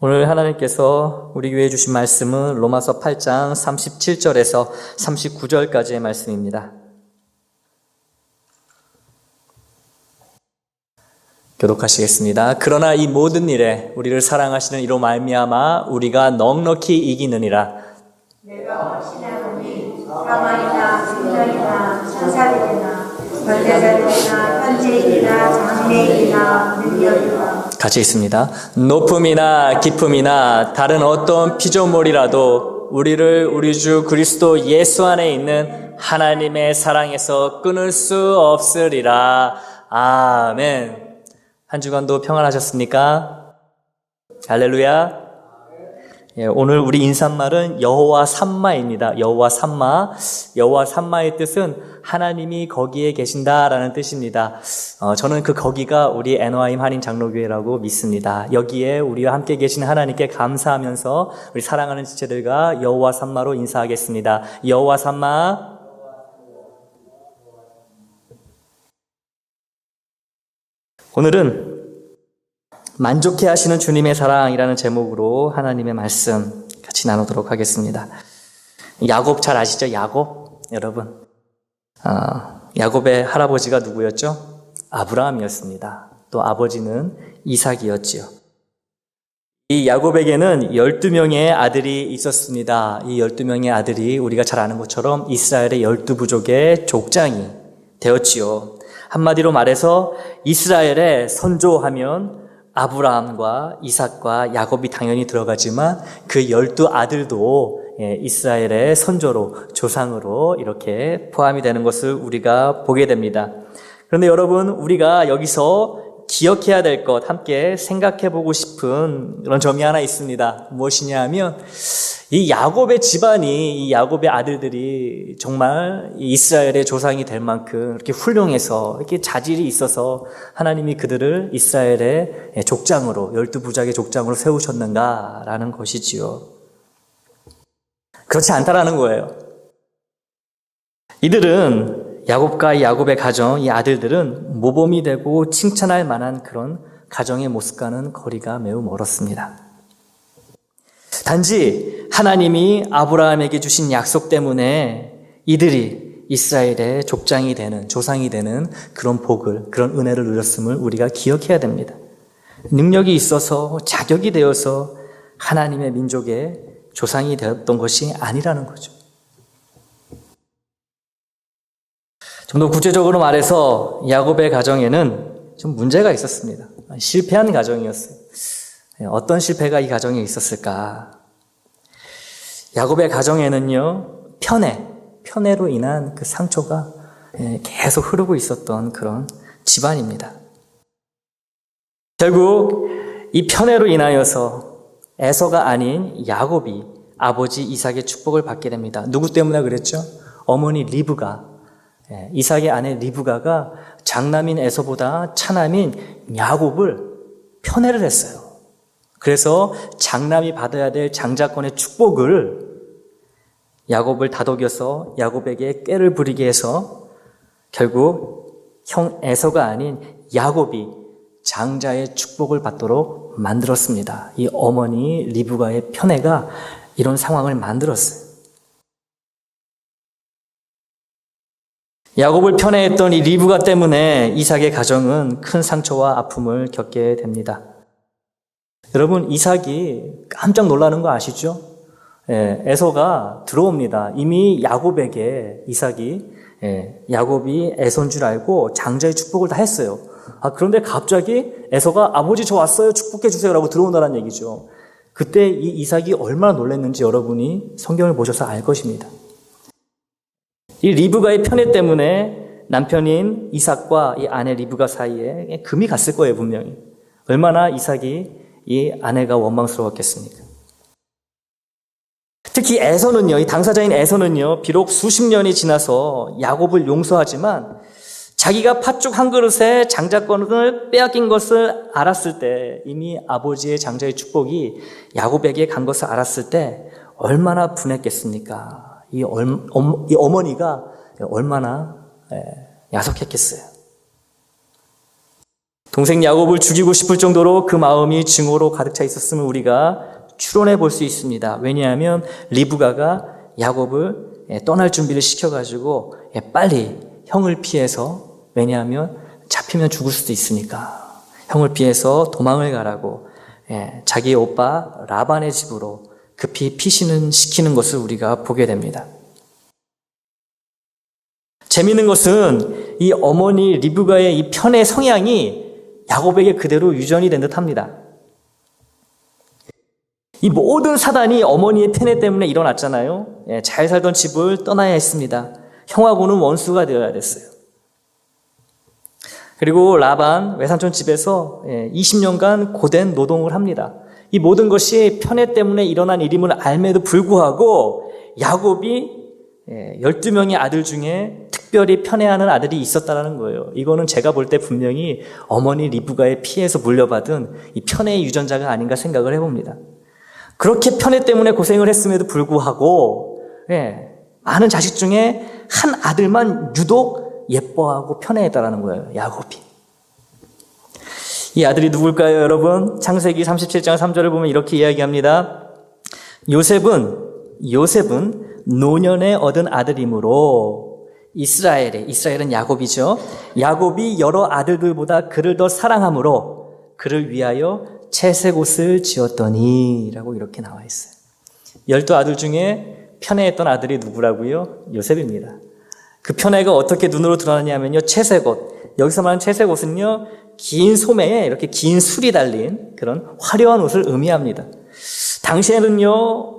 오늘 하나님께서 우리 교회에 주신 말씀은 로마서 8장 37절에서 39절까지의 말씀입니다. 교독하시겠습니다. 그러나 이 모든 일에 우리를 사랑하시는 이로 말미암아 우리가 넉넉히 이기느니라. 내가 신하노니 사망이나 생명이나 천사들이나 권세자들이나 현재일이나 장래일이나 능력이나 같이 있습니다. 높음이나 깊음이나 다른 어떤 피조물이라도 우리를 우리 주 그리스도 예수 안에 있는 하나님의 사랑에서 끊을 수 없으리라. 아멘. 한 주간도 평안하셨습니까? 할렐루야. 오늘 우리 인사말은 여호와 삼마입니다. 여호와 삼마. 여호와 삼마의 뜻은 하나님이 거기에 계신다라는 뜻입니다. 저는 그 거기가 우리 애너하임 한인 장로교회라고 믿습니다. 여기에 우리와 함께 계신 하나님께 감사하면서 우리 사랑하는 지체들과 여호와 삼마로 인사하겠습니다. 여호와 삼마. 오늘은 만족해 하시는 주님의 사랑이라는 제목으로 하나님의 말씀 같이 나누도록 하겠습니다. 야곱 잘 아시죠? 야곱? 여러분. 야곱의 할아버지가 누구였죠? 아브라함이었습니다. 또 아버지는 이삭이었지요. 이 야곱에게는 12명의 아들이 있었습니다. 이 12명의 아들이 우리가 잘 아는 것처럼 이스라엘의 12부족의 족장이 되었지요. 한마디로 말해서 이스라엘의 선조하면 아브라함과 이삭과 야곱이 당연히 들어가지만 그 12아들도 이스라엘의 선조로, 조상으로 이렇게 포함이 되는 것을 우리가 보게 됩니다. 그런데 여러분, 우리가 여기서 기억해야 될 것, 함께 생각해 보고 싶은 그런 점이 하나 있습니다. 무엇이냐 하면 이 야곱의 집안이, 이 야곱의 아들들이 정말 이스라엘의 조상이 될 만큼 이렇게 훌륭해서, 이렇게 자질이 있어서 하나님이 그들을 이스라엘의 족장으로, 12부작의 족장으로 세우셨는가라는 것이지요. 그렇지 않다라는 거예요. 이들은 야곱과 이 야곱의 가정, 이 아들들은 모범이 되고 칭찬할 만한 그런 가정의 모습과는 거리가 매우 멀었습니다. 단지 하나님이 아브라함에게 주신 약속 때문에 이들이 이스라엘의 족장이 되는, 조상이 되는 그런 복을, 그런 은혜를 누렸음을 우리가 기억해야 됩니다. 능력이 있어서, 자격이 되어서 하나님의 민족의 조상이 되었던 것이 아니라는 거죠. 좀 더 구체적으로 말해서 야곱의 가정에는 좀 문제가 있었습니다. 실패한 가정이었어요. 어떤 실패가 이 가정에 있었을까? 야곱의 가정에는요, 편애로 인한 그 상처가 계속 흐르고 있었던 그런 집안입니다. 결국 이 편애로 인하여서 에서가 아닌 야곱이 아버지 이삭의 축복을 받게 됩니다. 누구 때문에 그랬죠? 어머니 리브가, 이삭의 아내 리브가가 장남인 에서보다 차남인 야곱을 편애를 했어요. 그래서 장남이 받아야 될 장자권의 축복을 야곱을 다독여서 야곱에게 꾀를 부리게 해서 결국 형 에서가 아닌 야곱이 장자의 축복을 받도록 만들었습니다. 이 어머니 리브가의 편애가 이런 상황을 만들었어요. 야곱을 편애했던 이 리브가 때문에 이삭의 가정은 큰 상처와 아픔을 겪게 됩니다. 여러분, 이삭이 깜짝 놀라는 거 아시죠? 에서가 들어옵니다. 이미 야곱에게 이삭이 야곱이 에서인 줄 알고 장자의 축복을 다 했어요. 그런데 갑자기 에서가 아버지 저 왔어요. 축복해 주세요라고 들어온다는 얘기죠. 그때 이 이삭이 얼마나 놀랐는지 여러분이 성경을 보셔서 알 것입니다. 이 리브가의 편애 때문에 남편인 이삭과 이 아내 리브가 사이에 금이 갔을 거예요, 분명히. 얼마나 이삭이 이 아내가 원망스러웠겠습니까? 특히 에서는요, 이 당사자인 에서는요, 비록 수십 년이 지나서 야곱을 용서하지만 자기가 팥죽 한 그릇에 장자권을 빼앗긴 것을 알았을 때, 이미 아버지의 장자의 축복이 야곱에게 간 것을 알았을 때 얼마나 분했겠습니까? 이 어머니가 얼마나 야속했겠어요. 동생 야곱을 죽이고 싶을 정도로 그 마음이 증오로 가득 차 있었음을 우리가 추론해 볼 수 있습니다. 왜냐하면 리브가가 야곱을 떠날 준비를 시켜가지고 빨리 형을 피해서, 왜냐하면 잡히면 죽을 수도 있으니까 형을 피해서 도망을 가라고 자기의 오빠 라반의 집으로 급히 피신을 시키는 것을 우리가 보게 됩니다. 재미있는 것은 이 어머니 리브가의 이 편의 성향이 야곱에게 그대로 유전이 된 듯합니다. 이 모든 사단이 어머니의 편애 때문에 일어났잖아요. 잘 살던 집을 떠나야 했습니다. 형하고는 원수가 되어야 됐어요. 그리고 라반 외삼촌 집에서 20년간 고된 노동을 합니다. 이 모든 것이 편애 때문에 일어난 일임을 알매도 불구하고 야곱이 12명의 아들 중에 특별히 편애하는 아들이 있었다는 거예요. 이거는 제가 볼 때 분명히 어머니 리브가의 피해서 물려받은 이 편애의 유전자가 아닌가 생각을 해봅니다. 그렇게 편애 때문에 고생을 했음에도 불구하고 많은 자식 중에 한 아들만 유독 예뻐하고 편애했다라는 거예요. 야곱이. 이 아들이 누굴까요, 여러분? 창세기 37장 3절을 보면 이렇게 이야기합니다. 요셉은 노년에 얻은 아들이므로 이스라엘은 야곱이죠. 야곱이 여러 아들들보다 그를 더 사랑함으로 그를 위하여 채색 옷을 지었더니 라고 이렇게 나와 있어요. 12아들 중에 편애했던 아들이 누구라고요? 요셉입니다. 그 편애가 어떻게 눈으로 드러나냐면요, 채색 옷. 여기서 말하는 채색 옷은요, 긴 소매에 이렇게 긴 술이 달린 그런 화려한 옷을 의미합니다. 당시에는요,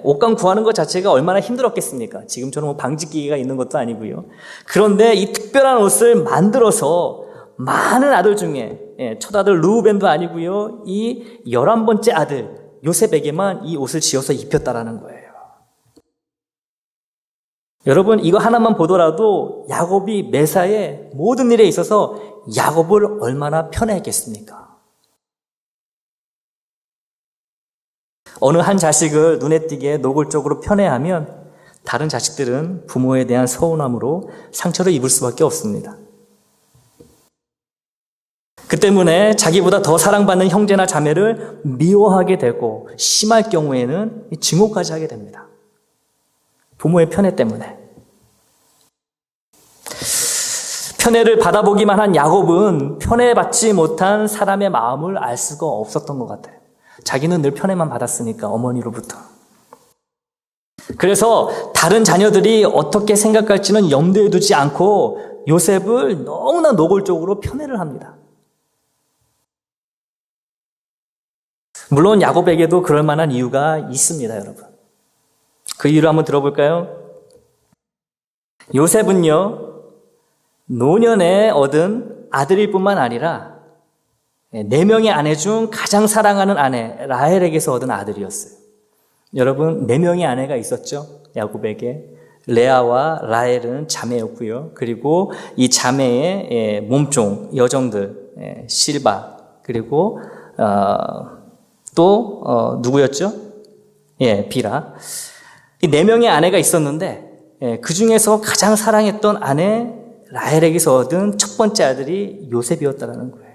옷감 구하는 것 자체가 얼마나 힘들었겠습니까? 지금처럼 방직기계가 있는 것도 아니고요. 그런데 이 특별한 옷을 만들어서 많은 아들 중에 첫아들 르우벤도 아니고요, 이 11번째 아들 요셉에게만 이 옷을 지어서 입혔다라는 거예요. 여러분, 이거 하나만 보더라도 야곱이 매사에 모든 일에 있어서 야곱을 얼마나 편애했겠습니까? 어느 한 자식을 눈에 띄게 노골적으로 편애하면 다른 자식들은 부모에 대한 서운함으로 상처를 입을 수밖에 없습니다. 그 때문에 자기보다 더 사랑받는 형제나 자매를 미워하게 되고 심할 경우에는 증오까지 하게 됩니다. 부모의 편애 때문에. 편애를 받아보기만 한 야곱은 편애받지 못한 사람의 마음을 알 수가 없었던 것 같아요. 자기는 늘 편애만 받았으니까, 어머니로부터. 그래서 다른 자녀들이 어떻게 생각할지는 염두에 두지 않고 요셉을 너무나 노골적으로 편애를 합니다. 물론 야곱에게도 그럴 만한 이유가 있습니다, 여러분. 그 이유를 한번 들어볼까요? 요셉은요, 노년에 얻은 아들일 뿐만 아니라 4명의 아내 중 가장 사랑하는 아내 라헬에게서 얻은 아들이었어요. 여러분, 4명의 아내가 있었죠, 야곱에게. 레아와 라헬은 자매였고요. 그리고 이 자매의 몸종, 여종들, 실바, 그리고 또 누구였죠? 비라. 이 4명의 아내가 있었는데 그 중에서 가장 사랑했던 아내 라헬에게서 얻은 첫 번째 아들이 요셉이었다는 거예요.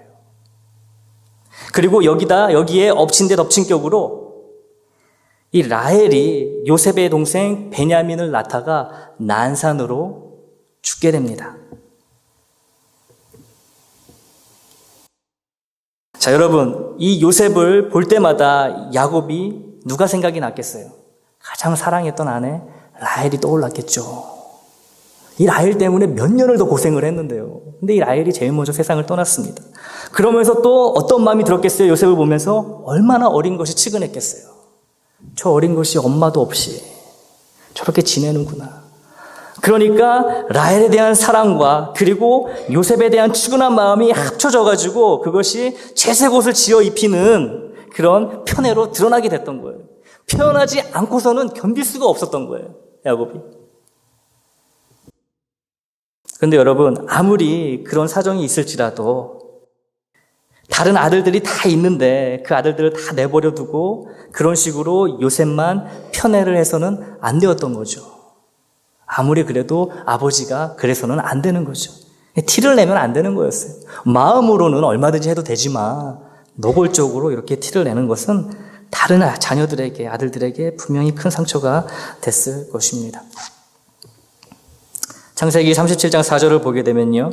그리고 여기에 엎친 데 덮친 격으로 이 라헬이 요셉의 동생 베냐민을 낳다가 난산으로 죽게 됩니다. 자, 여러분, 이 요셉을 볼 때마다 야곱이 누가 생각이 났겠어요? 가장 사랑했던 아내 라헬이 떠올랐겠죠. 이 라헬 때문에 몇 년을 더 고생을 했는데요. 근데 이 라헬이 제일 먼저 세상을 떠났습니다. 그러면서 또 어떤 마음이 들었겠어요? 요셉을 보면서 얼마나 어린 것이 측은했겠어요. 저 어린 것이 엄마도 없이 저렇게 지내는구나. 그러니까 라헬에 대한 사랑과 그리고 요셉에 대한 측은한 마음이 합쳐져가지고 그것이 채색 옷을 지어 입히는 그런 편애로 드러나게 됐던 거예요. 표현하지 않고서는 견딜 수가 없었던 거예요, 야곱이. 그런데 여러분, 아무리 그런 사정이 있을지라도 다른 아들들이 다 있는데 그 아들들을 다 내버려 두고 그런 식으로 요셉만 편애를 해서는 안 되었던 거죠. 아무리 그래도 아버지가 그래서는 안 되는 거죠. 티를 내면 안 되는 거였어요. 마음으로는 얼마든지 해도 되지만 노골적으로 이렇게 티를 내는 것은 다른 자녀들에게, 아들들에게 분명히 큰 상처가 됐을 것입니다. 창세기 37장 4절을 보게 되면요,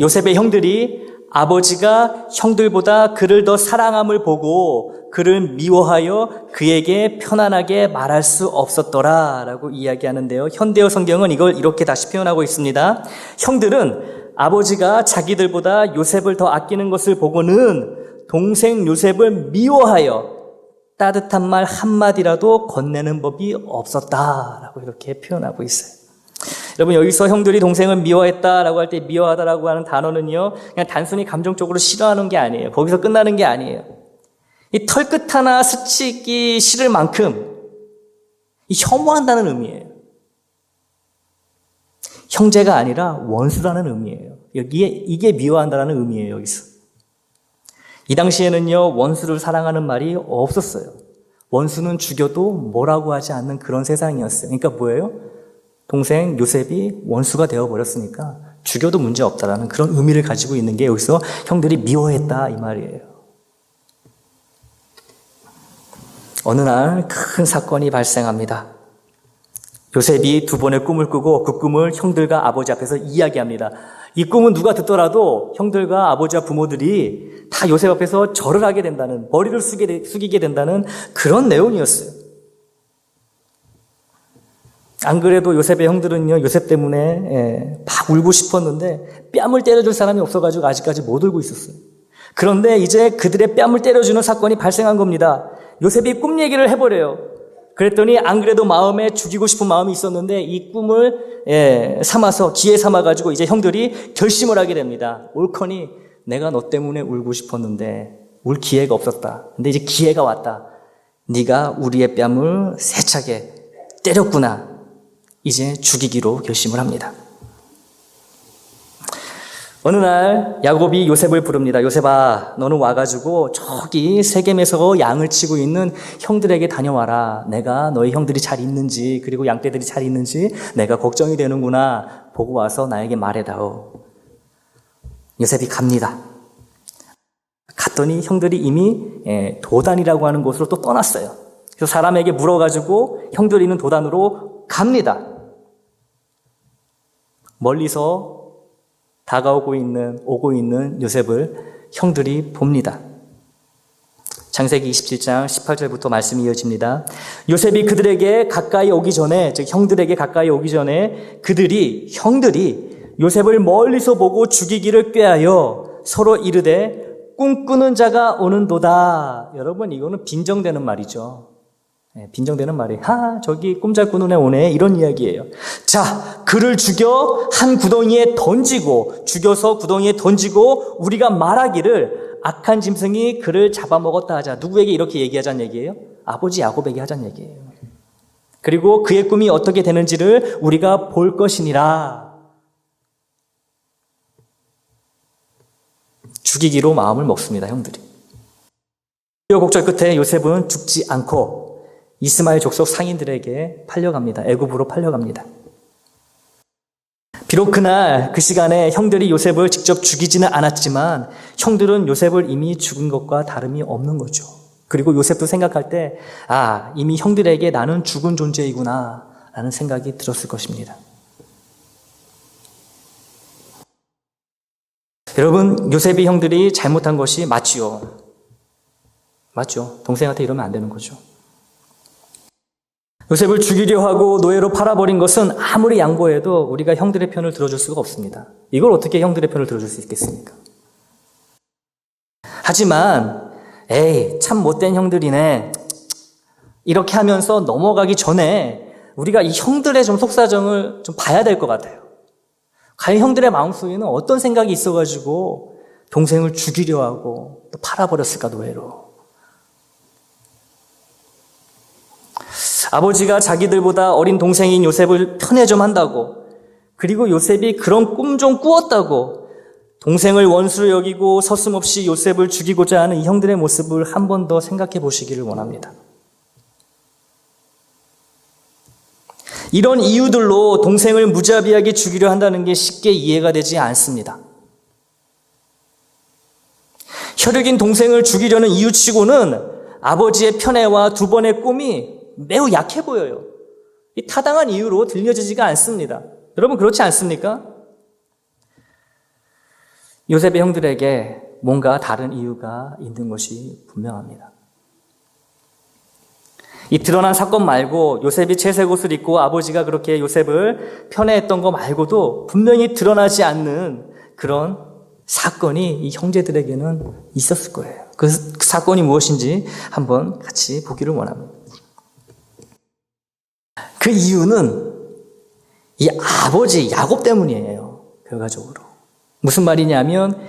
요셉의 형들이 아버지가 형들보다 그를 더 사랑함을 보고 그를 미워하여 그에게 편안하게 말할 수 없었더라 라고 이야기하는데요. 현대어 성경은 이걸 이렇게 다시 표현하고 있습니다. 형들은 아버지가 자기들보다 요셉을 더 아끼는 것을 보고는 동생 요셉을 미워하여 따뜻한 말 한마디라도 건네는 법이 없었다라고 이렇게 표현하고 있어요. 여러분, 여기서 형들이 동생을 미워했다라고 할 때 미워하다라고 하는 단어는요, 그냥 단순히 감정적으로 싫어하는 게 아니에요. 거기서 끝나는 게 아니에요. 이 털끝 하나 스치기 싫을 만큼 혐오한다는 의미예요. 형제가 아니라 원수라는 의미예요. 이게 미워한다는 의미예요, 여기서. 이 당시에는요, 원수를 사랑하는 말이 없었어요. 원수는 죽여도 뭐라고 하지 않는 그런 세상이었어요. 그러니까 뭐예요? 동생 요셉이 원수가 되어버렸으니까 죽여도 문제 없다라는 그런 의미를 가지고 있는 게 여기서 형들이 미워했다 이 말이에요. 어느 날 큰 사건이 발생합니다. 요셉이 두 번의 꿈을 꾸고 그 꿈을 형들과 아버지 앞에서 이야기합니다. 이 꿈은 누가 듣더라도 형들과 아버지와 부모들이 다 요셉 앞에서 절을 하게 된다는, 머리를 숙이게 된다는 그런 내용이었어요. 안 그래도 요셉의 형들은요, 요셉 때문에 막 울고 싶었는데 뺨을 때려줄 사람이 없어가지고 아직까지 못 울고 있었어요. 그런데 이제 그들의 뺨을 때려주는 사건이 발생한 겁니다. 요셉이 꿈 얘기를 해버려요. 그랬더니 안 그래도 마음에 죽이고 싶은 마음이 있었는데 이 꿈을 기회 삼아가지고 이제 형들이 결심을 하게 됩니다. 옳거니 내가 너 때문에 울고 싶었는데 울 기회가 없었다. 근데 이제 기회가 왔다. 네가 우리의 뺨을 세차게 때렸구나. 이제 죽이기로 결심을 합니다. 어느 날 야곱이 요셉을 부릅니다. 요셉아, 너는 와가지고 저기 세겜에서 양을 치고 있는 형들에게 다녀와라. 내가 너희 형들이 잘 있는지, 그리고 양떼들이 잘 있는지 내가 걱정이 되는구나. 보고 와서 나에게 말해다오. 요셉이 갑니다. 갔더니 형들이 이미 도단이라고 하는 곳으로 또 떠났어요. 그래서 사람에게 물어가지고 형들이 있는 도단으로 갑니다. 멀리서 오고 있는 요셉을 형들이 봅니다. 창세기 27장 18절부터 말씀이 이어집니다. 요셉이 그들에게 가까이 오기 전에, 즉 형들에게 가까이 오기 전에 형들이 요셉을 멀리서 보고 죽이기를 꾀하여 서로 이르되 꿈꾸는 자가 오는도다. 여러분, 이거는 빈정되는 말이죠. 빈정되는 말이 저기 꿈잘 꾸는 애 오네, 이런 이야기예요. 자, 그를 죽여서 구덩이에 던지고 우리가 말하기를 악한 짐승이 그를 잡아먹었다 하자. 누구에게 이렇게 얘기하자는 얘기예요? 아버지 야곱에게 하자는 얘기예요. 그리고 그의 꿈이 어떻게 되는지를 우리가 볼 것이니라. 죽이기로 마음을 먹습니다, 형들이. 우여곡절 끝에 요셉은 죽지 않고 이스마엘 족속 상인들에게 팔려갑니다. 애굽으로 팔려갑니다. 비록 그날 그 시간에 형들이 요셉을 직접 죽이지는 않았지만 형들은 요셉을 이미 죽은 것과 다름이 없는 거죠. 그리고 요셉도 생각할 때 이미 형들에게 나는 죽은 존재이구나 라는 생각이 들었을 것입니다. 여러분, 요셉이 형들이 잘못한 것이 맞죠. 동생한테 이러면 안 되는 거죠. 요셉을 죽이려 하고 노예로 팔아버린 것은 아무리 양보해도 우리가 형들의 편을 들어줄 수가 없습니다. 이걸 어떻게 형들의 편을 들어줄 수 있겠습니까? 하지만 참 못된 형들이네, 이렇게 하면서 넘어가기 전에 우리가 이 형들의 좀 속사정을 좀 봐야 될 것 같아요. 과연 형들의 마음속에는 어떤 생각이 있어가지고 동생을 죽이려 하고 또 팔아버렸을까, 노예로. 아버지가 자기들보다 어린 동생인 요셉을 편애 좀 한다고, 그리고 요셉이 그런 꿈 좀 꾸었다고 동생을 원수로 여기고 서슴없이 요셉을 죽이고자 하는 이 형들의 모습을 한 번 더 생각해 보시기를 원합니다. 이런 이유들로 동생을 무자비하게 죽이려 한다는 게 쉽게 이해가 되지 않습니다. 혈육인 동생을 죽이려는 이유치고는 아버지의 편애와 두 번의 꿈이 매우 약해 보여요. 이 타당한 이유로 들려지지가 않습니다. 여러분 그렇지 않습니까? 요셉의 형들에게 뭔가 다른 이유가 있는 것이 분명합니다. 이 드러난 사건 말고 요셉이 채색 옷을 입고 아버지가 그렇게 요셉을 편애했던 거 말고도 분명히 드러나지 않는 그런 사건이 이 형제들에게는 있었을 거예요. 그 사건이 무엇인지 한번 같이 보기를 원합니다. 그 이유는 이 아버지 야곱 때문이에요. 결과적으로. 무슨 말이냐면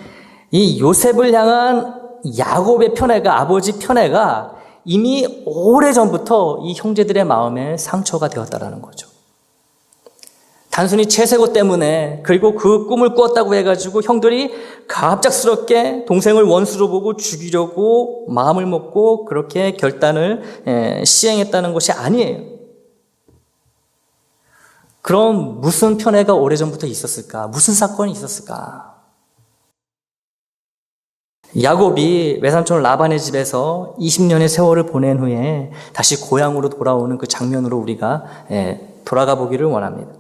이 요셉을 향한 야곱의 편애가, 아버지 편애가 이미 오래전부터 이 형제들의 마음에 상처가 되었다라는 거죠. 단순히 채색옷 때문에, 그리고 그 꿈을 꾸었다고 해가지고 형들이 갑작스럽게 동생을 원수로 보고 죽이려고 마음을 먹고 그렇게 결단을 시행했다는 것이 아니에요. 그럼 무슨 편애가 오래전부터 있었을까? 무슨 사건이 있었을까? 야곱이 외삼촌 라반의 집에서 20년의 세월을 보낸 후에 다시 고향으로 돌아오는 그 장면으로 우리가 돌아가 보기를 원합니다.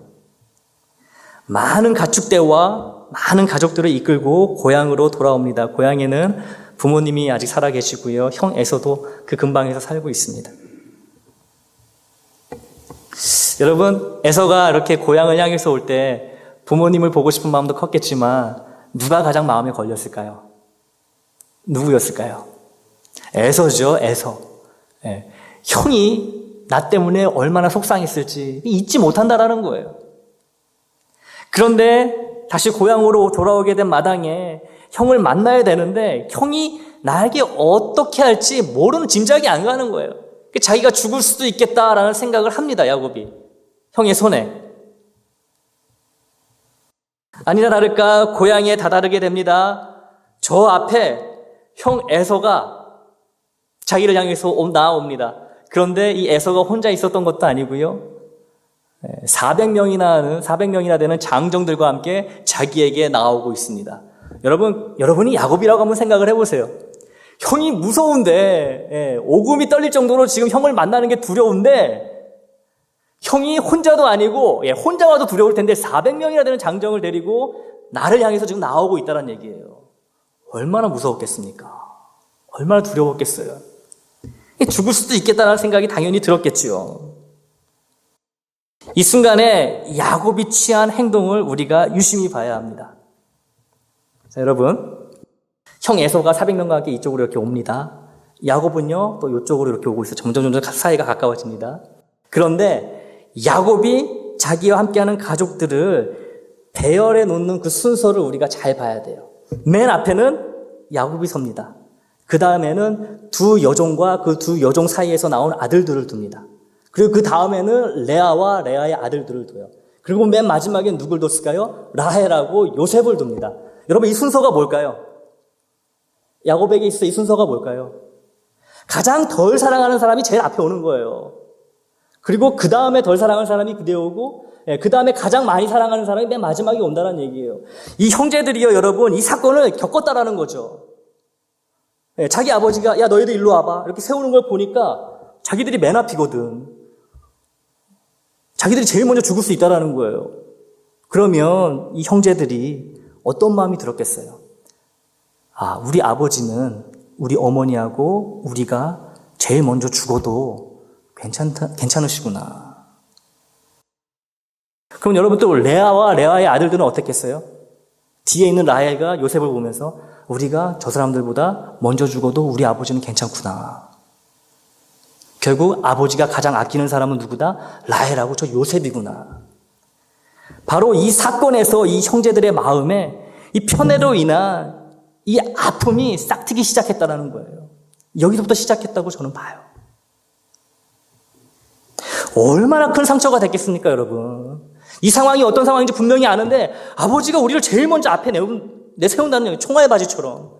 많은 가축대와 많은 가족들을 이끌고 고향으로 돌아옵니다. 고향에는 부모님이 아직 살아계시고요. 형 에서도 그 근방에서 살고 있습니다. 여러분, 에서가 이렇게 고향을 향해서 올 때 부모님을 보고 싶은 마음도 컸겠지만 누가 가장 마음에 걸렸을까요? 누구였을까요? 에서죠, 에서. 형이 나 때문에 얼마나 속상했을지 잊지 못한다라는 거예요. 그런데 다시 고향으로 돌아오게 된 마당에 형을 만나야 되는데 형이 나에게 어떻게 할지 모르는 짐작이 안 가는 거예요. 자기가 죽을 수도 있겠다라는 생각을 합니다, 야곱이. 형의 손에. 아니나 다를까 고향에 다다르게 됩니다. 저 앞에 형 에서가 자기를 향해서 나옵니다. 그런데 이 에서가 혼자 있었던 것도 아니고요. 400명이나 되는 장정들과 함께 자기에게 나오고 있습니다. 여러분이 야곱이라고 한번 생각을 해보세요. 형이 무서운데, 오금이 떨릴 정도로 지금 형을 만나는 게 두려운데, 형이 혼자도 아니고, 혼자 와도 두려울 텐데 400명이나 되는 장정을 데리고 나를 향해서 지금 나오고 있다는 얘기예요. 얼마나 무서웠겠습니까? 얼마나 두려웠겠어요? 죽을 수도 있겠다는 생각이 당연히 들었겠지요. 이 순간에 야곱이 취한 행동을 우리가 유심히 봐야 합니다. 자, 여러분, 형 에서가 400명과 함께 이쪽으로 이렇게 옵니다. 야곱은요, 또 이쪽으로 이렇게 오고 있어요. 점점 사이가 가까워집니다. 그런데 야곱이 자기와 함께하는 가족들을 배열해 놓는 그 순서를 우리가 잘 봐야 돼요. 맨 앞에는 야곱이 섭니다. 그 다음에는 두 여종과 그 두 여종 사이에서 나온 아들들을 둡니다. 그리고 그 다음에는 레아와 레아의 아들들을 둬요. 그리고 맨 마지막엔 누굴 뒀을까요? 라헬하고 요셉을 둡니다. 여러분, 이 순서가 뭘까요? 야곱에게 있어 이 순서가 뭘까요? 가장 덜 사랑하는 사람이 제일 앞에 오는 거예요. 그리고 그 다음에 덜 사랑하는 사람이 그뒤에 오고, 그 다음에 가장 많이 사랑하는 사람이 맨 마지막에 온다는 얘기예요. 이 형제들이요, 여러분, 이 사건을 겪었다라는 거죠. 자기 아버지가 야 너희들 일로 와봐 이렇게 세우는 걸 보니까 자기들이 맨 앞이거든. 자기들이 제일 먼저 죽을 수 있다라는 거예요. 그러면 이 형제들이 어떤 마음이 들었겠어요? 아, 우리 아버지는 우리 어머니하고 우리가 제일 먼저 죽어도 괜찮으시구나. 그럼 여러분 또 레아와 레아의 아들들은 어땠겠어요? 뒤에 있는 라헬과 요셉을 보면서 우리가 저 사람들보다 먼저 죽어도 우리 아버지는 괜찮구나. 결국 아버지가 가장 아끼는 사람은 누구다? 라헬하고 저 요셉이구나. 바로 이 사건에서 이 형제들의 마음에 이 편애로 인한 이 아픔이 싹트기 시작했다는 거예요. 여기서부터 시작했다고 저는 봐요. 얼마나 큰 상처가 됐겠습니까, 여러분? 이 상황이 어떤 상황인지 분명히 아는데 아버지가 우리를 제일 먼저 앞에 내세운다는 얘기, 총알의 바지처럼.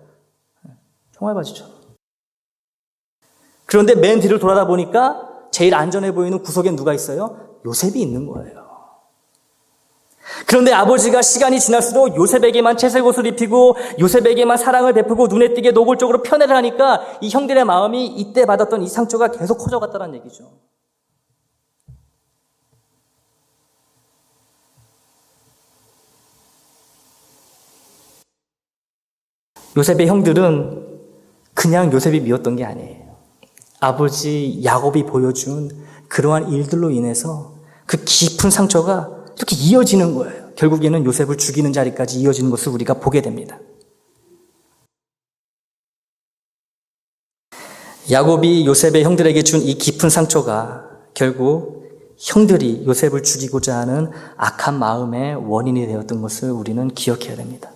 그런데 맨 뒤를 돌아다 보니까 제일 안전해 보이는 구석엔 누가 있어요? 요셉이 있는 거예요. 그런데 아버지가 시간이 지날수록 요셉에게만 채색 옷을 입히고 요셉에게만 사랑을 베푸고 눈에 띄게 노골적으로 편애를 하니까 이 형들의 마음이 이때 받았던 이 상처가 계속 커져갔다는 얘기죠. 요셉의 형들은 그냥 요셉이 미웠던 게 아니에요. 아버지 야곱이 보여준 그러한 일들로 인해서 그 깊은 상처가 이렇게 이어지는 거예요. 결국에는 요셉을 죽이는 자리까지 이어지는 것을 우리가 보게 됩니다. 야곱이 요셉의 형들에게 준 이 깊은 상처가 결국 형들이 요셉을 죽이고자 하는 악한 마음의 원인이 되었던 것을 우리는 기억해야 됩니다.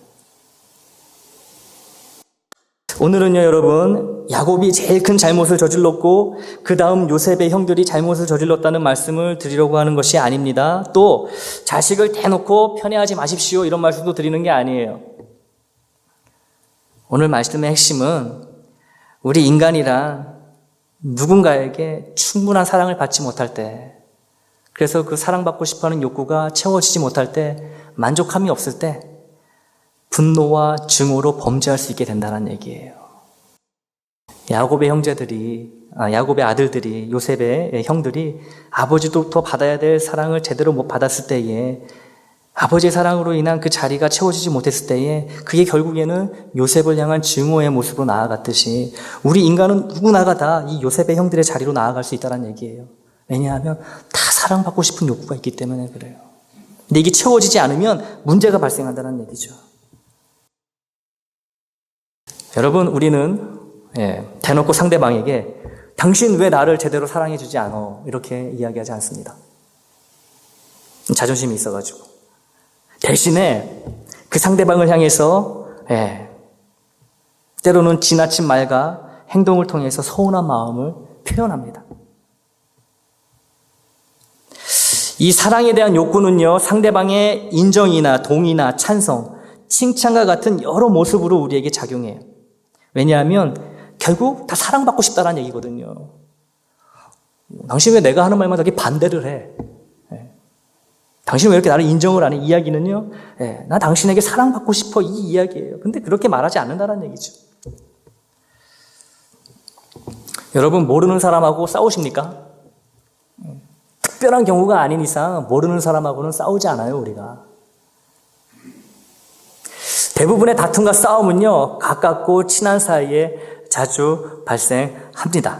오늘은요, 여러분, 야곱이 제일 큰 잘못을 저질렀고 그 다음 요셉의 형들이 잘못을 저질렀다는 말씀을 드리려고 하는 것이 아닙니다. 또 자식을 대놓고 편애하지 마십시오, 이런 말씀도 드리는 게 아니에요. 오늘 말씀의 핵심은 우리 인간이란 누군가에게 충분한 사랑을 받지 못할 때, 그래서 그 사랑받고 싶어하는 욕구가 채워지지 못할 때, 만족함이 없을 때 분노와 증오로 범죄할 수 있게 된다는 얘기예요. 야곱의 야곱의 아들들이, 요셉의 형들이 아버지로부터 받아야 될 사랑을 제대로 못 받았을 때에, 아버지의 사랑으로 인한 그 자리가 채워지지 못했을 때에 그게 결국에는 요셉을 향한 증오의 모습으로 나아갔듯이 우리 인간은 누구나가 다 이 요셉의 형들의 자리로 나아갈 수 있다는 얘기예요. 왜냐하면 다 사랑받고 싶은 욕구가 있기 때문에 그래요. 근데 이게 채워지지 않으면 문제가 발생한다는 얘기죠. 여러분, 우리는 대놓고 상대방에게 당신 왜 나를 제대로 사랑해주지 않아? 이렇게 이야기하지 않습니다. 자존심이 있어가지고. 대신에 그 상대방을 향해서 때로는 지나친 말과 행동을 통해서 서운한 마음을 표현합니다. 이 사랑에 대한 욕구는요, 상대방의 인정이나 동의나 찬성, 칭찬과 같은 여러 모습으로 우리에게 작용해요. 왜냐하면 결국 다 사랑받고 싶다는 얘기거든요. 당신 왜 내가 하는 말마다 이렇게 반대를 해? 당신 왜 이렇게 나를 인정을 안 해? 이야기는요, 나 당신에게 사랑받고 싶어, 이 이야기예요. 근데 그렇게 말하지 않는다는 얘기죠. 여러분, 모르는 사람하고 싸우십니까? 특별한 경우가 아닌 이상 모르는 사람하고는 싸우지 않아요, 우리가. 대부분의 다툼과 싸움은요, 가깝고 친한 사이에 자주 발생합니다.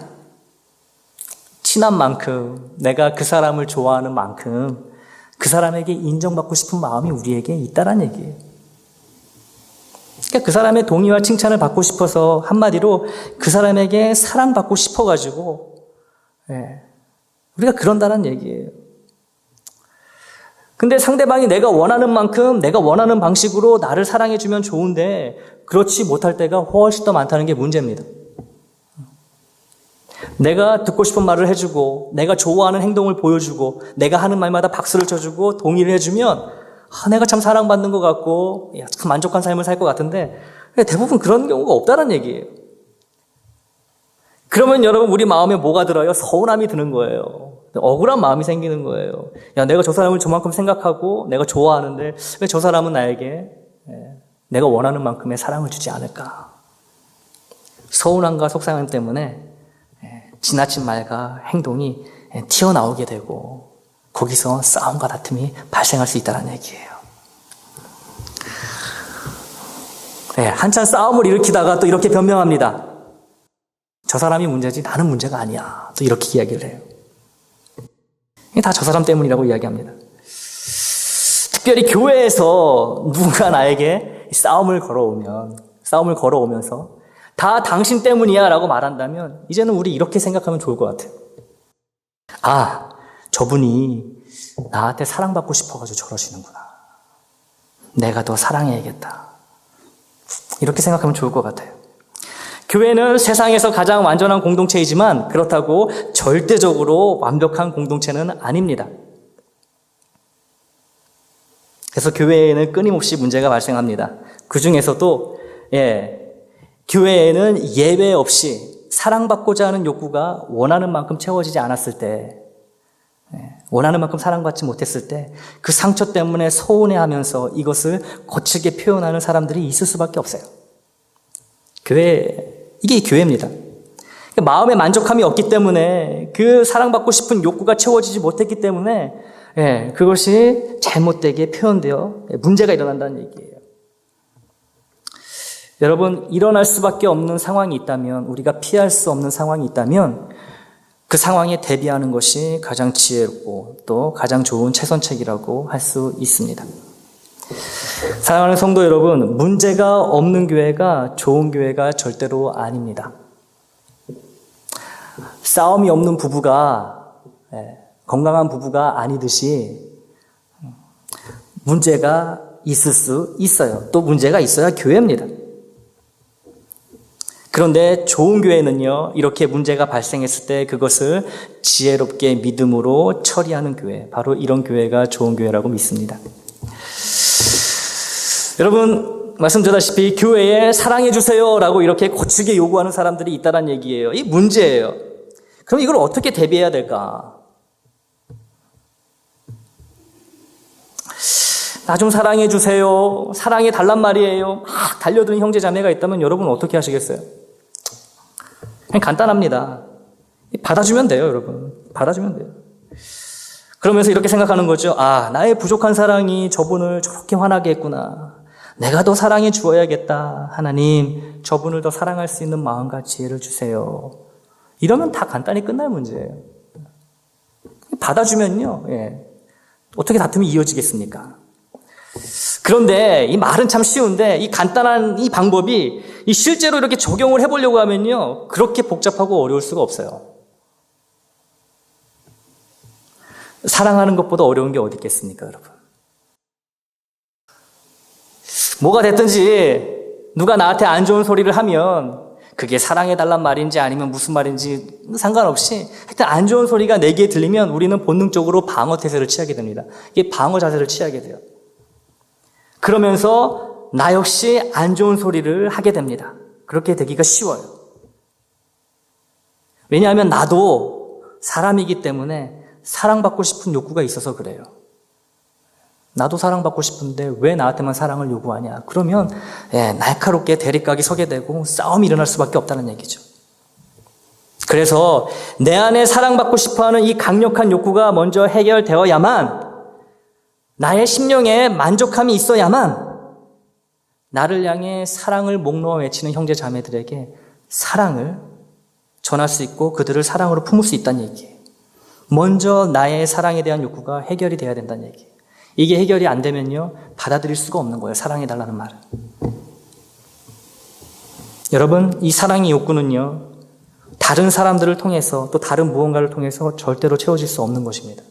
친한 만큼, 내가 그 사람을 좋아하는 만큼 그 사람에게 인정받고 싶은 마음이 우리에게 있다는 얘기예요. 그러니까 그 사람의 동의와 칭찬을 받고 싶어서, 한마디로 그 사람에게 사랑받고 싶어가지고 우리가 그런다는 얘기예요. 근데 상대방이 내가 원하는 만큼 내가 원하는 방식으로 나를 사랑해주면 좋은데 그렇지 못할 때가 훨씬 더 많다는 게 문제입니다. 내가 듣고 싶은 말을 해주고 내가 좋아하는 행동을 보여주고 내가 하는 말마다 박수를 쳐주고 동의를 해주면 내가 참 사랑받는 것 같고 만족한 삶을 살 것 같은데 대부분 그런 경우가 없다는 얘기예요. 그러면 여러분, 우리 마음에 뭐가 들어요? 서운함이 드는 거예요. 억울한 마음이 생기는 거예요. 야, 내가 저 사람을 저만큼 생각하고 내가 좋아하는데 왜 저 사람은 나에게 내가 원하는 만큼의 사랑을 주지 않을까? 서운함과 속상함 때문에 지나친 말과 행동이 튀어나오게 되고 거기서 싸움과 다툼이 발생할 수 있다는 얘기예요. 한참 싸움을 일으키다가 또 이렇게 변명합니다. 저 사람이 문제지 나는 문제가 아니야. 또 이렇게 이야기를 해요. 다 저 사람 때문이라고 이야기합니다. 특별히 교회에서 누군가 나에게 싸움을 걸어오면서 다 당신 때문이야 라고 말한다면 이제는 우리 이렇게 생각하면 좋을 것 같아요. 아, 저분이 나한테 사랑받고 싶어가지고 저러시는구나. 내가 더 사랑해야겠다. 이렇게 생각하면 좋을 것 같아요. 교회는 세상에서 가장 완전한 공동체이지만 그렇다고 절대적으로 완벽한 공동체는 아닙니다. 그래서 교회에는 끊임없이 문제가 발생합니다. 그 중에서도 교회에는 예외 없이 사랑받고자 하는 욕구가 원하는 만큼 채워지지 않았을 때 원하는 만큼 사랑받지 못했을 때 그 상처 때문에 서운해하면서 이것을 거칠게 표현하는 사람들이 있을 수밖에 없어요. 이게 교회입니다. 마음의 만족함이 없기 때문에 그 사랑받고 싶은 욕구가 채워지지 못했기 때문에 그것이 잘못되게 표현되어 문제가 일어난다는 얘기예요. 여러분, 일어날 수밖에 없는 상황이 있다면, 우리가 피할 수 없는 상황이 있다면 그 상황에 대비하는 것이 가장 지혜롭고 또 가장 좋은 최선책이라고 할 수 있습니다. 사랑하는 성도 여러분, 문제가 없는 교회가 좋은 교회가 절대로 아닙니다. 싸움이 없는 부부가 건강한 부부가 아니듯이 문제가 있을 수 있어요. 또 문제가 있어야 교회입니다. 그런데 좋은 교회는요, 이렇게 문제가 발생했을 때 그것을 지혜롭게 믿음으로 처리하는 교회, 바로 이런 교회가 좋은 교회라고 믿습니다. 여러분, 말씀드렸다시피 교회에 사랑해 주세요라고 이렇게 거칠게 요구하는 사람들이 있다는 얘기예요. 이 문제예요. 그럼 이걸 어떻게 대비해야 될까? 나 좀 사랑해 주세요. 사랑해 달란 말이에요. 막 달려드는 형제 자매가 있다면 여러분 어떻게 하시겠어요? 그냥 간단합니다. 받아주면 돼요, 여러분. 받아주면 돼요. 그러면서 이렇게 생각하는 거죠. 아, 나의 부족한 사랑이 저분을 저렇게 화나게 했구나. 내가 더 사랑해 주어야겠다. 하나님, 저분을 더 사랑할 수 있는 마음과 지혜를 주세요. 이러면 다 간단히 끝날 문제예요. 받아주면요, 어떻게 다툼이 이어지겠습니까? 그런데 이 말은 참 쉬운데 이 간단한 이 방법이 이 실제로 이렇게 적용을 해보려고 하면요, 그렇게 복잡하고 어려울 수가 없어요. 사랑하는 것보다 어려운 게 어디 있겠습니까, 여러분? 뭐가 됐든지 누가 나한테 안 좋은 소리를 하면 그게 사랑해달란 말인지 아니면 무슨 말인지 상관없이 하여튼 안 좋은 소리가 내 귀에 들리면 우리는 본능적으로 방어 태세를 취하게 됩니다. 이게 방어 자세를 취하게 돼요. 그러면서 나 역시 안 좋은 소리를 하게 됩니다. 그렇게 되기가 쉬워요. 왜냐하면 나도 사람이기 때문에 사랑받고 싶은 욕구가 있어서 그래요. 나도 사랑받고 싶은데 왜 나한테만 사랑을 요구하냐. 그러면 날카롭게 대립각이 서게 되고 싸움이 일어날 수밖에 없다는 얘기죠. 그래서 내 안에 사랑받고 싶어하는 이 강력한 욕구가 먼저 해결되어야만, 나의 심령에 만족함이 있어야만 나를 향해 사랑을 목 놓아 외치는 형제 자매들에게 사랑을 전할 수 있고 그들을 사랑으로 품을 수 있다는 얘기예요. 먼저 나의 사랑에 대한 욕구가 해결이 돼야 된다는 얘기예요. 이게 해결이 안 되면요, 받아들일 수가 없는 거예요. 사랑해달라는 말을. 여러분, 이 사랑의 욕구는요, 다른 사람들을 통해서 또 다른 무언가를 통해서 절대로 채워질 수 없는 것입니다.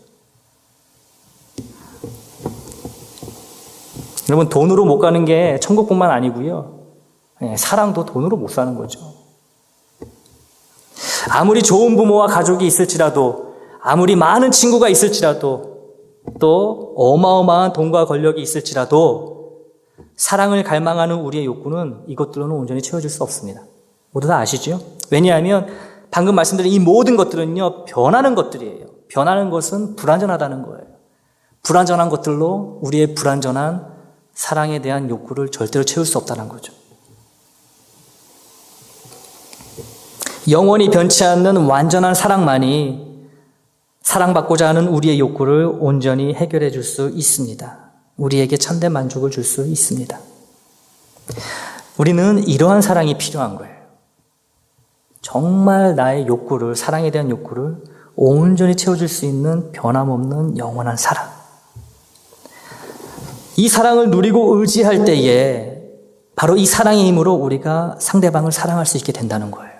여러분, 돈으로 못 가는 게 천국뿐만 아니고요, 사랑도 돈으로 못 사는 거죠. 아무리 좋은 부모와 가족이 있을지라도, 아무리 많은 친구가 있을지라도, 또 어마어마한 돈과 권력이 있을지라도 사랑을 갈망하는 우리의 욕구는 이것들로는 온전히 채워질 수 없습니다. 모두 다 아시죠? 왜냐하면 방금 말씀드린 이 모든 것들은요, 변하는 것들이에요. 변하는 것은 불완전하다는 거예요. 불완전한 것들로 우리의 불완전한 사랑에 대한 욕구를 절대로 채울 수 없다는 거죠. 영원히 변치 않는 완전한 사랑만이 사랑받고자 하는 우리의 욕구를 온전히 해결해 줄 수 있습니다. 우리에게 참된 만족을 줄 수 있습니다. 우리는 이러한 사랑이 필요한 거예요. 정말 나의 욕구를, 사랑에 대한 욕구를 온전히 채워줄 수 있는 변함없는 영원한 사랑. 이 사랑을 누리고 의지할 때에 바로 이 사랑의 힘으로 우리가 상대방을 사랑할 수 있게 된다는 거예요.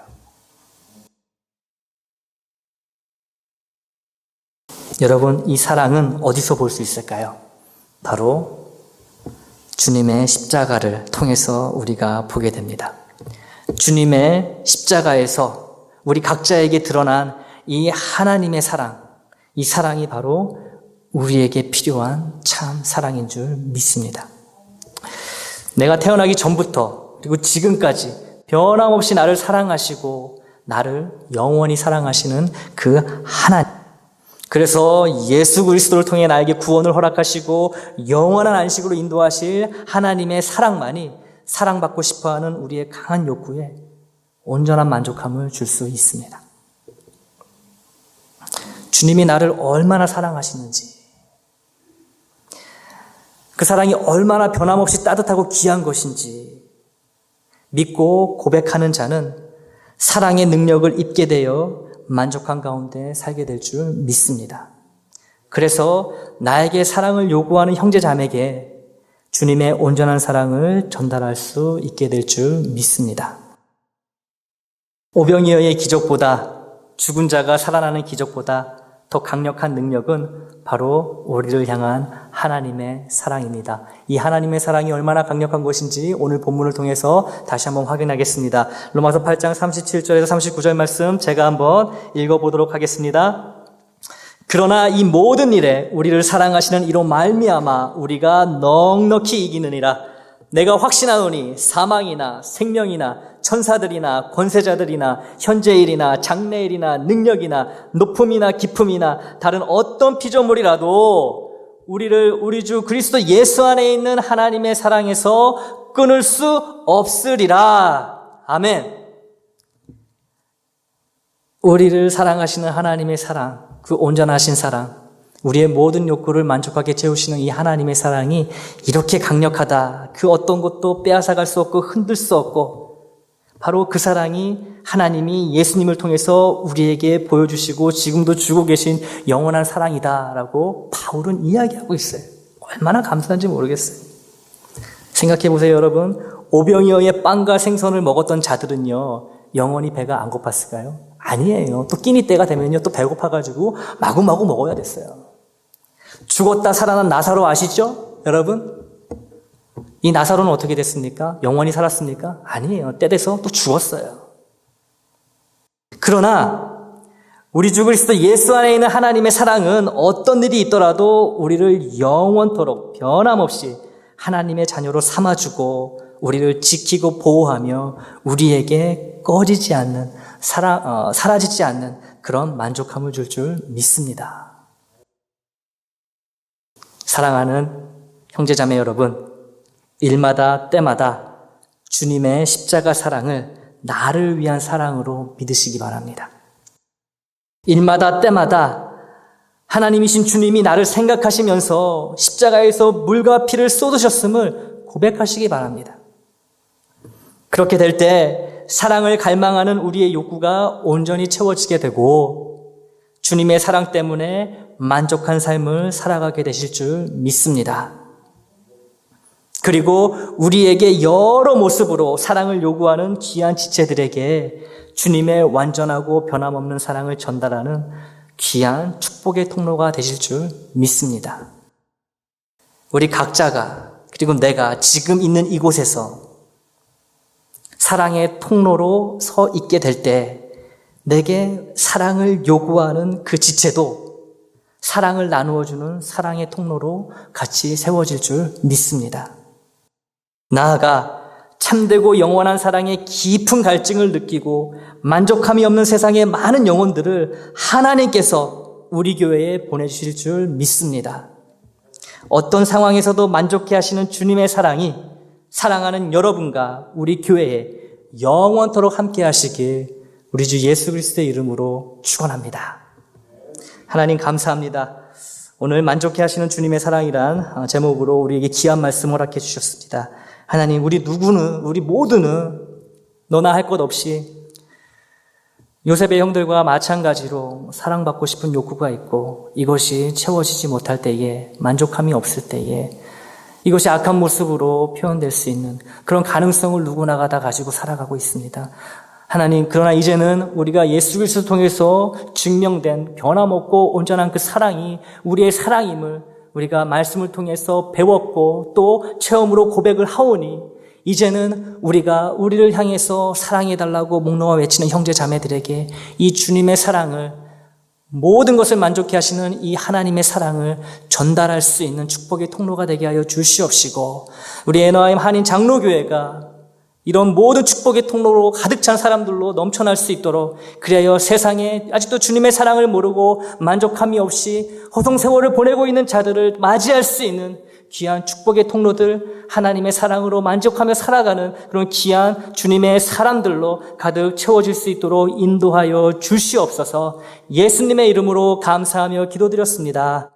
여러분, 이 사랑은 어디서 볼 수 있을까요? 바로 주님의 십자가를 통해서 우리가 보게 됩니다. 주님의 십자가에서 우리 각자에게 드러난 이 하나님의 사랑, 이 사랑이 바로 우리에게 필요한 참 사랑인 줄 믿습니다. 내가 태어나기 전부터 그리고 지금까지 변함없이 나를 사랑하시고 나를 영원히 사랑하시는 그 하나님, 그래서 예수 그리스도를 통해 나에게 구원을 허락하시고 영원한 안식으로 인도하실 하나님의 사랑만이 사랑받고 싶어하는 우리의 강한 욕구에 온전한 만족함을 줄 수 있습니다. 주님이 나를 얼마나 사랑하시는지, 그 사랑이 얼마나 변함없이 따뜻하고 귀한 것인지 믿고 고백하는 자는 사랑의 능력을 입게 되어 만족한 가운데 살게 될 줄 믿습니다. 그래서 나에게 사랑을 요구하는 형제 자매에게 주님의 온전한 사랑을 전달할 수 있게 될 줄 믿습니다. 오병이어의 기적보다, 죽은 자가 살아나는 기적보다 더 강력한 능력은 바로 우리를 향한 하나님의 사랑입니다. 이 하나님의 사랑이 얼마나 강력한 것인지 오늘 본문을 통해서 다시 한번 확인하겠습니다. 로마서 8장 37절에서 39절 말씀 제가 한번 읽어보도록 하겠습니다. 그러나 이 모든 일에 우리를 사랑하시는 이로 말미암아 우리가 넉넉히 이기느니라. 내가 확신하노니 사망이나 생명이나 천사들이나 권세자들이나 현재일이나 장래일이나 능력이나 높음이나 깊음이나 다른 어떤 피조물이라도 우리를 우리 주 그리스도 예수 안에 있는 하나님의 사랑에서 끊을 수 없으리라. 아멘. 우리를 사랑하시는 하나님의 사랑, 그 온전하신 사랑, 우리의 모든 욕구를 만족하게 채우시는 이 하나님의 사랑이 이렇게 강력하다. 그 어떤 것도 빼앗아갈 수 없고 흔들 수 없고, 바로 그 사랑이 하나님이 예수님을 통해서 우리에게 보여주시고 지금도 주고 계신 영원한 사랑이다라고 바울은 이야기하고 있어요. 얼마나 감사한지 모르겠어요. 생각해 보세요, 여러분. 오병이어의 빵과 생선을 먹었던 자들은요, 영원히 배가 안 고팠을까요? 아니에요. 또 끼니 때가 되면요, 또 배고파가지고 마구마구 먹어야 됐어요. 죽었다 살아난 나사로 아시죠? 여러분? 이 나사로는 어떻게 됐습니까? 영원히 살았습니까? 아니에요. 때 돼서 또 죽었어요. 그러나 우리 주 그리스도 예수 안에 있는 하나님의 사랑은 어떤 일이 있더라도 우리를 영원토록 변함없이 하나님의 자녀로 삼아주고 우리를 지키고 보호하며 우리에게 꺼지지 않는, 사라지지 않는 그런 만족함을 줄 줄 믿습니다. 사랑하는 형제자매 여러분, 일마다 때마다 주님의 십자가 사랑을 나를 위한 사랑으로 믿으시기 바랍니다. 일마다 때마다 하나님이신 주님이 나를 생각하시면서 십자가에서 물과 피를 쏟으셨음을 고백하시기 바랍니다. 그렇게 될 때 사랑을 갈망하는 우리의 욕구가 온전히 채워지게 되고 주님의 사랑 때문에 만족한 삶을 살아가게 되실 줄 믿습니다. 그리고 우리에게 여러 모습으로 사랑을 요구하는 귀한 지체들에게 주님의 완전하고 변함없는 사랑을 전달하는 귀한 축복의 통로가 되실 줄 믿습니다. 우리 각자가, 그리고 내가 지금 있는 이곳에서 사랑의 통로로 서 있게 될 때 내게 사랑을 요구하는 그 지체도 사랑을 나누어주는 사랑의 통로로 같이 세워질 줄 믿습니다. 나아가 참되고 영원한 사랑의 깊은 갈증을 느끼고 만족함이 없는 세상의 많은 영혼들을 하나님께서 우리 교회에 보내주실 줄 믿습니다. 어떤 상황에서도 만족해 하시는 주님의 사랑이 사랑하는 여러분과 우리 교회에 영원토록 함께 하시길 우리 주 예수 그리스도의 이름으로 축원합니다. 하나님 감사합니다. 오늘 만족해 하시는 주님의 사랑이란 제목으로 우리에게 귀한 말씀 허락해 주셨습니다. 하나님, 우리 모두는 너나 할 것 없이 요셉의 형들과 마찬가지로 사랑받고 싶은 욕구가 있고 이것이 채워지지 못할 때에, 만족함이 없을 때에 이것이 악한 모습으로 표현될 수 있는 그런 가능성을 누구나가 다 가지고 살아가고 있습니다. 하나님, 그러나 이제는 우리가 예수 그리스도를 통해서 증명된 변함없고 온전한 그 사랑이 우리의 사랑임을 우리가 말씀을 통해서 배웠고 또 체험으로 고백을 하오니 이제는 우리가 우리를 향해서 사랑해달라고 목 놓아 외치는 형제 자매들에게 이 주님의 사랑을, 모든 것을 만족해 하시는 이 하나님의 사랑을 전달할 수 있는 축복의 통로가 되게 하여 주시옵시고 우리 에너하임 한인 장로교회가 이런 모든 축복의 통로로 가득 찬 사람들로 넘쳐날 수 있도록, 그리하여 세상에 아직도 주님의 사랑을 모르고 만족함이 없이 허송세월을 보내고 있는 자들을 맞이할 수 있는 귀한 축복의 통로들, 하나님의 사랑으로 만족하며 살아가는 그런 귀한 주님의 사람들로 가득 채워질 수 있도록 인도하여 주시옵소서. 예수님의 이름으로 감사하며 기도드렸습니다.